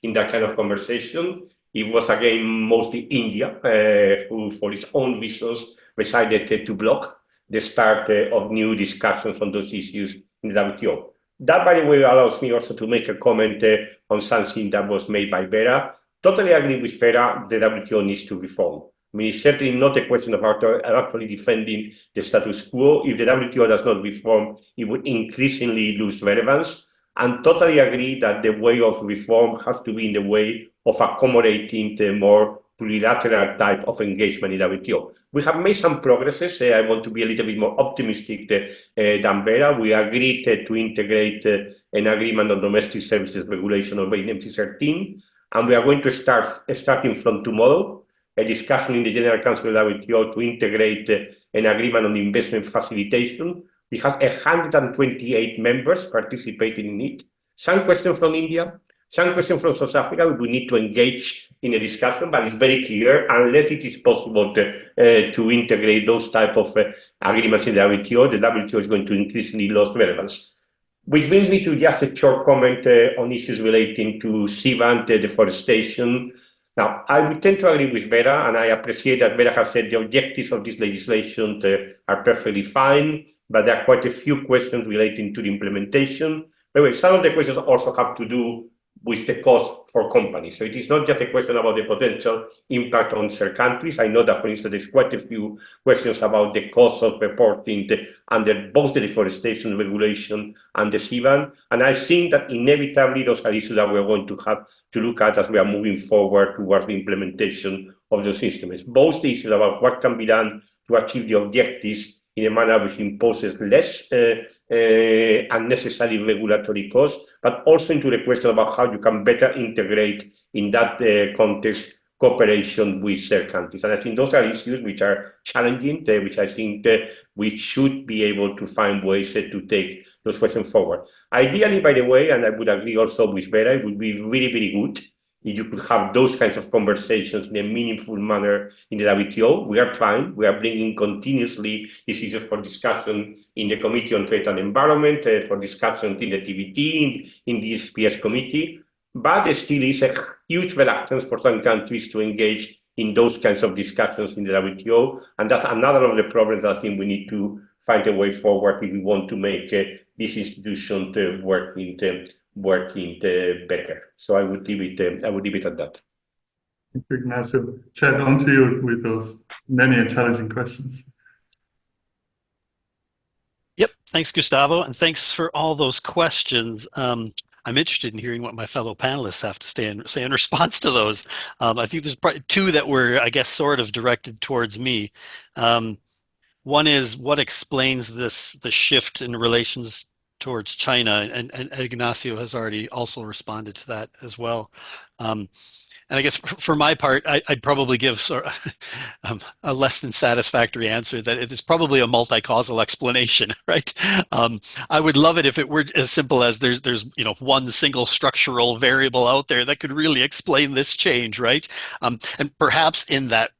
in that kind of conversation. It was again mostly India, who, for its own reasons, decided to block the start of new discussions on those issues in the WTO. That, by the way, allows me also to make a comment on something that was made by Vera. Totally agree with Vera, the WTO needs to reform. I mean, it's certainly not a question of actually defending the status quo. If the WTO does not reform, it would increasingly lose relevance. And totally agree that the way of reform has to be in the way of accommodating the more plurilateral type of engagement in WTO. We have made some progresses. I want to be a little bit more optimistic than Vera. We agreed to integrate an agreement on domestic services regulation already in MC13, and we are going to starting from tomorrow, a discussion in the General Council of WTO to integrate an agreement on investment facilitation. We have 128 members participating in it. Some questions from India, some questions from South Africa. We need to engage in a discussion, but it's very clear, unless it is possible to integrate those type of agreements in the WTO is going to increasingly lose relevance. Which brings me to just a short comment on issues relating to CBAM, deforestation. Now, I would tend to agree with Vera, and I appreciate that Vera has said the objectives of this legislation are perfectly fine, but there are quite a few questions relating to the implementation. By the way, some of the questions also have to do with the cost for companies. So it is not just a question about the potential impact on certain countries. I know that, for instance, there's quite a few questions about the cost of reporting under both the deforestation regulation and the CBAM. And I think that inevitably those are issues that we're going to have to look at as we are moving forward towards the implementation of those instruments. Both the issues about what can be done to achieve the objectives in a manner which imposes less unnecessary regulatory costs, but also into the question about how you can better integrate in that context cooperation with third countries. And I think those are issues which are challenging, which I think we should be able to find ways to take those questions forward. Ideally, by the way, and I would agree also with Vera, it would be really, really good if you could have those kinds of conversations in a meaningful manner in the WTO. We are trying. We are bringing continuously these issues for discussion in the Committee on Trade and Environment, for discussion in the TBT, in the SPS committee. But there still is a huge reluctance for some countries to engage in those kinds of discussions in the WTO. And that's another of the problems that I think we need to find a way forward if we want to make this institution working better. So I would leave it at that. Thank you, Ignacio. Chad, on to you with those many and challenging questions. Yep, thanks, Gustavo, and thanks for all those questions. I'm interested in hearing what my fellow panelists have to say in response to those. I think there's probably two that were, I guess, sort of directed towards me. One is what explains the shift in relations towards China, and Ignacio has already also responded to that as well. And I guess for my part, I'd probably give sort of a less than satisfactory answer that it is probably a multi-causal explanation, right? I would love it if it were as simple as there's one single structural variable out there that could really explain this change, right? And perhaps in that,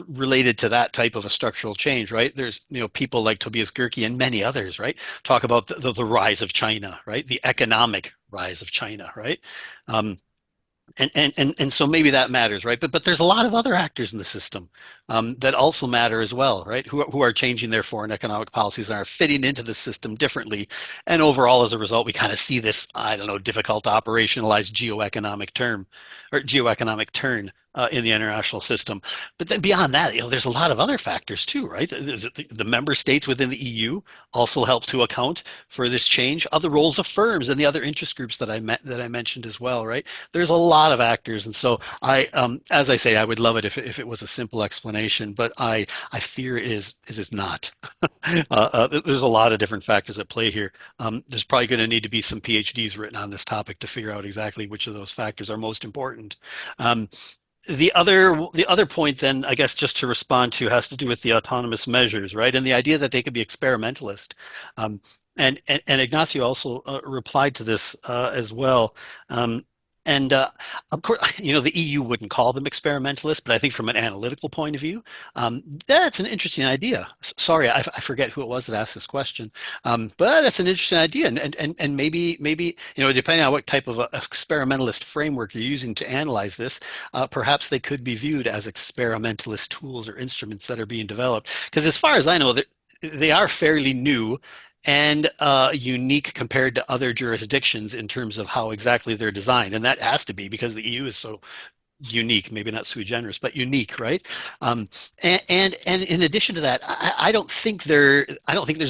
related to that type of a structural change, right? There's, people like Tobias Gerke and many others, right? Talk about the rise of China, right? The economic rise of China, right? And so maybe that matters, right? But there's a lot of other actors in the system that also matter as well, right? Who are changing their foreign economic policies and are fitting into the system differently. And overall, as a result, we kind of see this, I don't know, difficult to operationalize geo-economic term or geo-economic turn in the international system. But then beyond that, there's a lot of other factors too, right? The member states within the EU also help to account for this change. Other roles of firms and the other interest groups that I mentioned as well, right? There's a lot of actors, and so as I say, I would love it if it was a simple explanation, but I fear it is not. There's a lot of different factors at play here. There's probably going to need to be some PhDs written on this topic to figure out exactly which of those factors are most important. The other point then, I guess, just to respond to, has to do with the autonomous measures, right? And the idea that they could be experimentalist. And Ignacio also replied to this as well. And of course, the EU wouldn't call them experimentalists, but I think from an analytical point of view, that's an interesting idea. Sorry, I forget who it was that asked this question, but that's an interesting idea. And maybe depending on what type of experimentalist framework you're using to analyze this, perhaps they could be viewed as experimentalist tools or instruments that are being developed. Because as far as I know, they are fairly new and unique compared to other jurisdictions in terms of how exactly they're designed. And that has to be because the EU is so unique, maybe not sui generis, but unique, right? And in addition to that, I don't think there's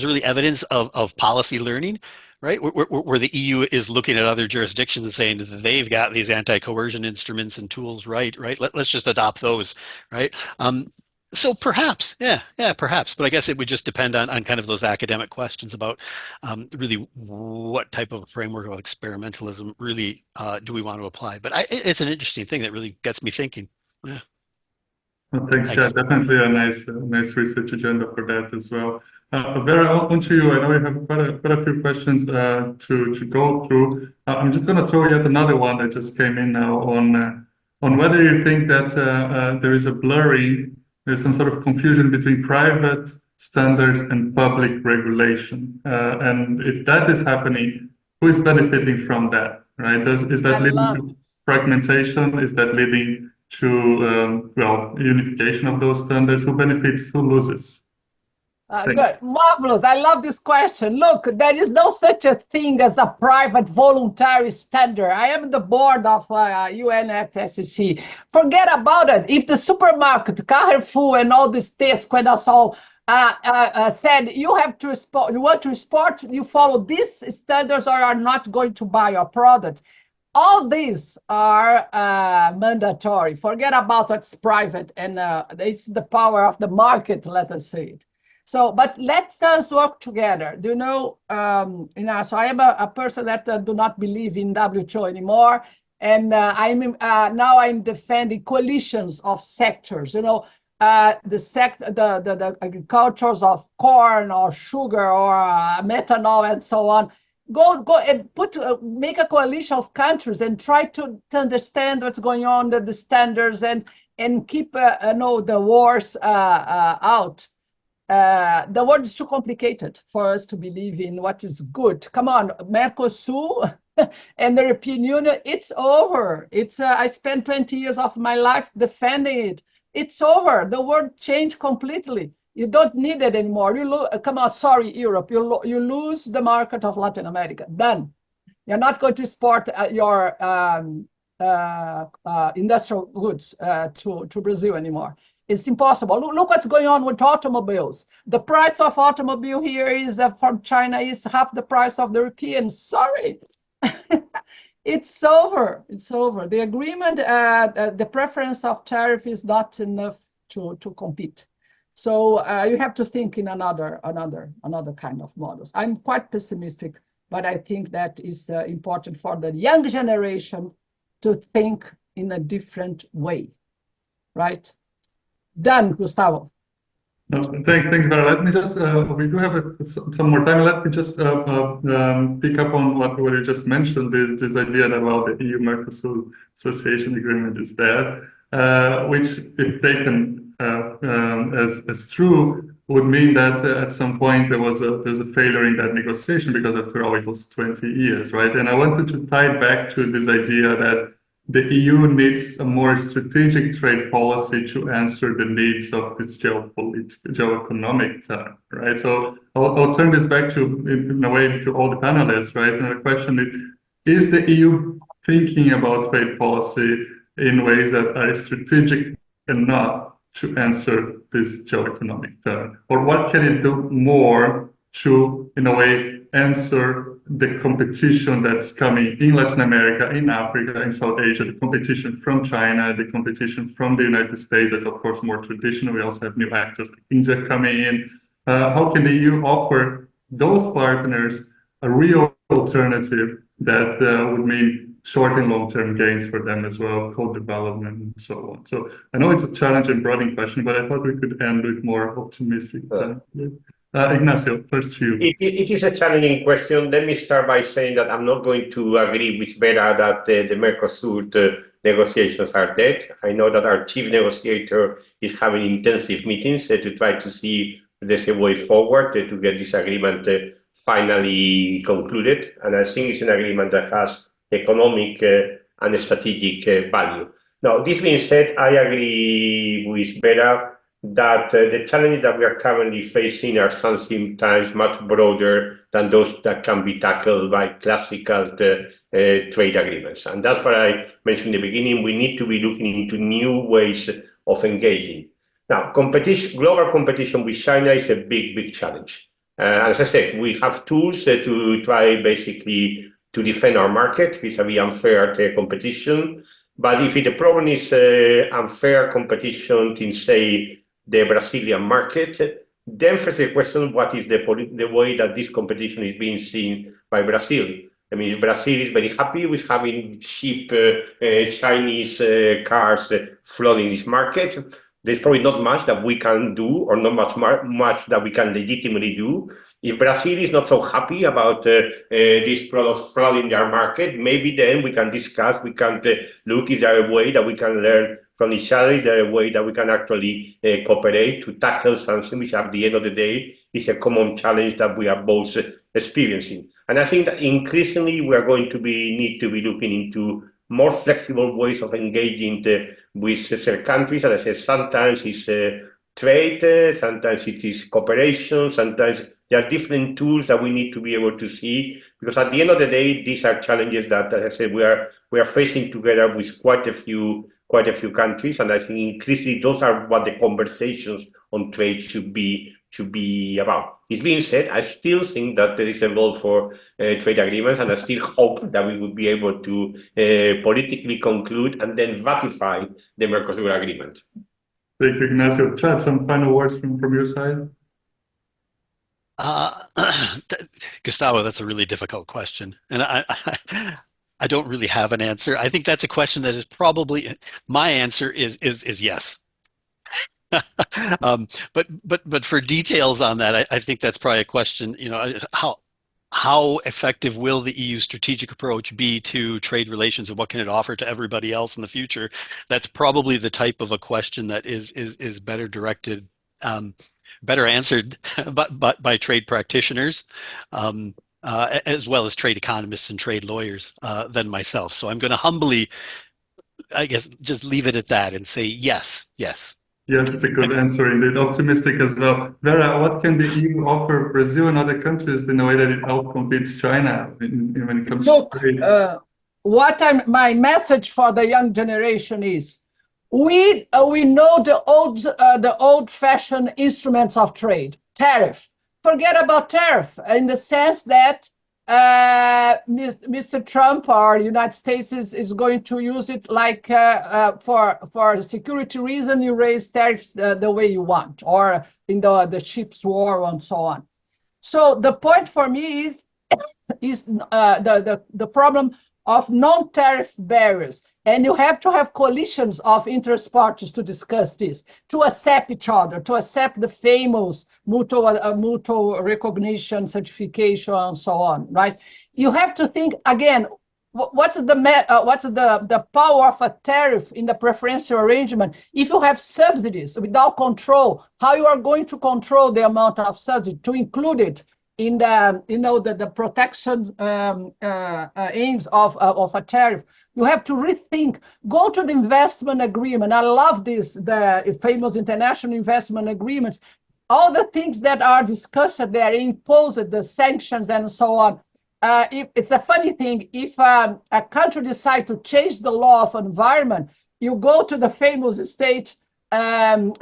really evidence of policy learning, right? Where the EU is looking at other jurisdictions and saying they've got these anti-coercion instruments and tools, right? Let's just adopt those, right? So perhaps, yeah, perhaps. But I guess it would just depend on kind of those academic questions about really what type of framework of experimentalism really do we want to apply. But it's an interesting thing that really gets me thinking. Yeah. Well, thanks, Thanks. Chad. Definitely a nice research agenda for that as well. Vera, on to you. I know we have quite a few questions to go through. I'm just going to throw yet another one that just came in now on whether you think that there is a blurring, there's some sort of confusion between private standards and public regulation. And if that is happening, who is benefiting from that, right? Is that leading to fragmentation? Is that leading to unification of those standards? Who benefits? Who loses? Good, marvelous. I love this question. Look, there is no such a thing as a private voluntary standard. I am the board of UNFSCC. Forget about it. If the supermarket, Carrefour, and all this Tesco and us all said you have to export, you want to export, you follow these standards or are not going to buy your product. All these are mandatory. Forget about what's private, and it's the power of the market, let us say it. So, but let's us work together. Do you know, so I am a person that do not believe in WTO anymore, and now I'm defending coalitions of sectors. The agricultures of corn or sugar or methanol and so on. Go and make a coalition of countries and try to understand what's going on, the standards, and keep the wars out. The world is too complicated for us to believe in what is good. Come on, Mercosur and the European Union, it's over. I spent 20 years of my life defending it. It's over. The world changed completely. You don't need it anymore. Come on, sorry, Europe. You lose the market of Latin America. Done. You're not going to export your industrial goods to Brazil anymore. It's impossible. Look what's going on with automobiles. The price of automobile here is from China is half the price of the Europeans. Sorry. It's over. It's over. The agreement, the preference of tariff is not enough to compete. So you have to think in another kind of models. I'm quite pessimistic, but I think that is important for the young generation to think in a different way, right? Done, Gustavo. No, thanks, Vera. Let me just, we do have some more time. Let me just pick up on what you just mentioned, this idea that, well, the EU-Mercosur Association Agreement is there, which, if taken as true, would mean that at some point there's a failure in that negotiation, because after all, it was 20 years, right? And I wanted to tie it back to this idea that the EU needs a more strategic trade policy to answer the needs of this geo-economic time, right? So I'll turn this back to, in a way, to all the panelists, right? And the question is the EU thinking about trade policy in ways that are strategic enough to answer this geo-economic turn? Or what can it do more to, in a way, answer the competition that's coming in Latin America, in Africa, in South Asia, the competition from China, the competition from the United States, that's of course more traditional. We also have new actors like India coming in. How can the EU offer those partners a real alternative that would mean short and long-term gains for them as well, co-development and so on? So I know it's a challenging, broadening question, but I thought we could end with more optimistic. Ignacio, first to you. It is a challenging question. Let me start by saying that I'm not going to agree with Vera that the Mercosur negotiations are dead. I know that our chief negotiator is having intensive meetings to try to see if there's a way forward to get this agreement finally concluded. And I think it's an agreement that has economic and strategic value. Now, this being said, I agree with Vera that the challenges that we are currently facing are sometimes much broader than those that can be tackled by classical trade agreements. And that's what I mentioned in the beginning. We need to be looking into new ways of engaging. Now, global competition with China is a big challenge. As I said, we have tools to try basically to defend our market vis-a-vis unfair competition. But if the problem is unfair competition in, say, the Brazilian market, then first the question, what is the way that this competition is being seen by Brazil? I mean, Brazil is very happy with having cheap Chinese cars flooding this market. There's probably not much that we can do, or not much that we can legitimately do. If Brazil is not so happy about these products flooding their market, maybe then we can discuss, we can look, is there a way that we can learn from each other? Is there a way that we can actually cooperate to tackle something which at the end of the day is a common challenge that we are both experiencing? And I think that increasingly we are going to need to be looking into more flexible ways of engaging with certain countries. And I said, sometimes it's trade, sometimes it is cooperation, sometimes there are different tools that we need to be able to see, because at the end of the day, these are challenges that, as I said, we are facing together with quite a few countries, and I think increasingly those are what the conversations on trade should be about. This being said, I still think that there is a role for trade agreements, and I still hope that we will be able to politically conclude and then ratify the Mercosur agreement. Thank you, Ignacio. Chad, some final words from your side? Gustavo, that's a really difficult question. And I don't really have an answer. I think that's a question that is probably, my answer is yes. But for details on that, I think that's probably a question, how effective will the EU strategic approach be to trade relations, and what can it offer to everybody else in the future? That's probably the type of a question that is better directed, better answered by trade practitioners, as well as trade economists and trade lawyers than myself. So I'm going to humbly, I guess, just leave it at that and say yes. Yes, it's a good answer indeed. Optimistic as well. Vera, what can the EU offer Brazil and other countries in a way that it outcompetes China when it comes to trade? My message for the young generation is, we know the old-fashioned instruments of trade. Tariff. Forget about tariff in the sense that Mr. Trump or the United States is going to use it like for security reason, you raise tariffs the way you want, or in the ships war and so on. So the point for me is the problem of non-tariff barriers. And you have to have coalitions of interest parties to discuss this, to accept each other, to accept the famous mutual recognition, certification, and so on, right? You have to think, again, what's the power of a tariff in the preferential arrangement? If you have subsidies without control, how you are going to control the amount of subsidy to include it in the the protection aims of a tariff? You have to rethink. Go to the investment agreement. I love this, the famous international investment agreements. All the things that are discussed there, imposed, the sanctions and so on. It's a funny thing, if a country decides to change the law of environment, you go to the famous state panel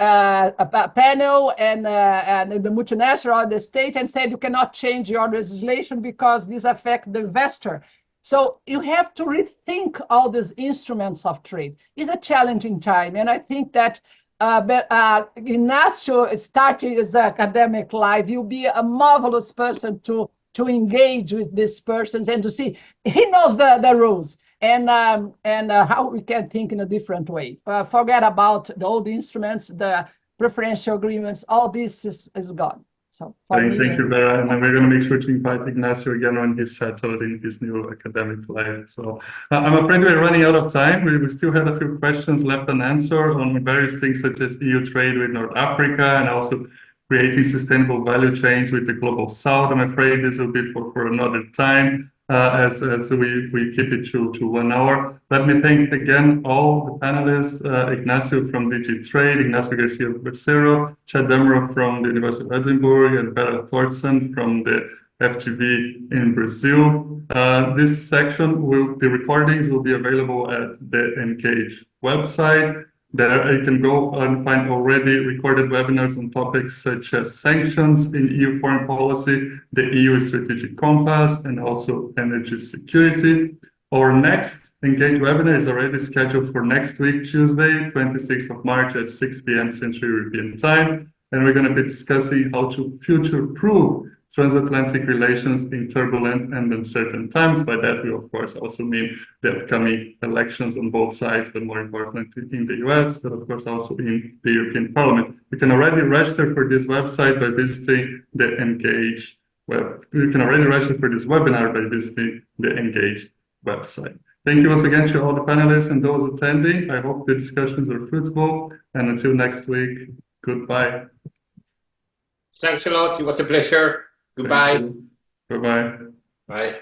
and the multinational, the state, and said you cannot change your legislation because this affects the investor. So you have to rethink all these instruments of trade. It's a challenging time, and I think that Ignacio, starting his academic life, you'll be a marvelous person to engage with these persons and to see he knows the rules and how we can think in a different way. Forget about all the instruments, the preferential agreements, all this is gone. So thank you, Vera. And we're going to make sure to invite Ignacio again when he's settled in his new academic life. So I'm afraid we're running out of time. We still had a few questions left unanswered on various things such as EU trade with North Africa and also creating sustainable value chains with the global south. I'm afraid this will be for another time. As we keep it to 1 hour. Let me thank again all the panelists, Ignacio from DG Trade, Ignacio Garcia Bercero, Chad Demro from the University of Edinburgh, and Vera Thorsen from the FGV in Brazil. This section, the recordings will be available at the Engage website. There you can go and find already recorded webinars on topics such as sanctions in EU foreign policy, the EU strategic compass, and also energy security. Our next Engage webinar is already scheduled for next week, Tuesday, 26th of March at 6 p.m. Central European Time. And we're going to be discussing how to future-proof transatlantic relations in turbulent and uncertain times. By that, we of course also mean the upcoming elections on both sides, but more importantly in the US, but of course also in the European Parliament. You can already register for this website by visiting the Engage web. You can already register for this webinar by visiting the Engage website. Thank you once again to all the panelists and those attending. I hope the discussions are fruitful. And until next week, goodbye. Thanks a lot. It was a pleasure. Goodbye. Bye-bye. Bye.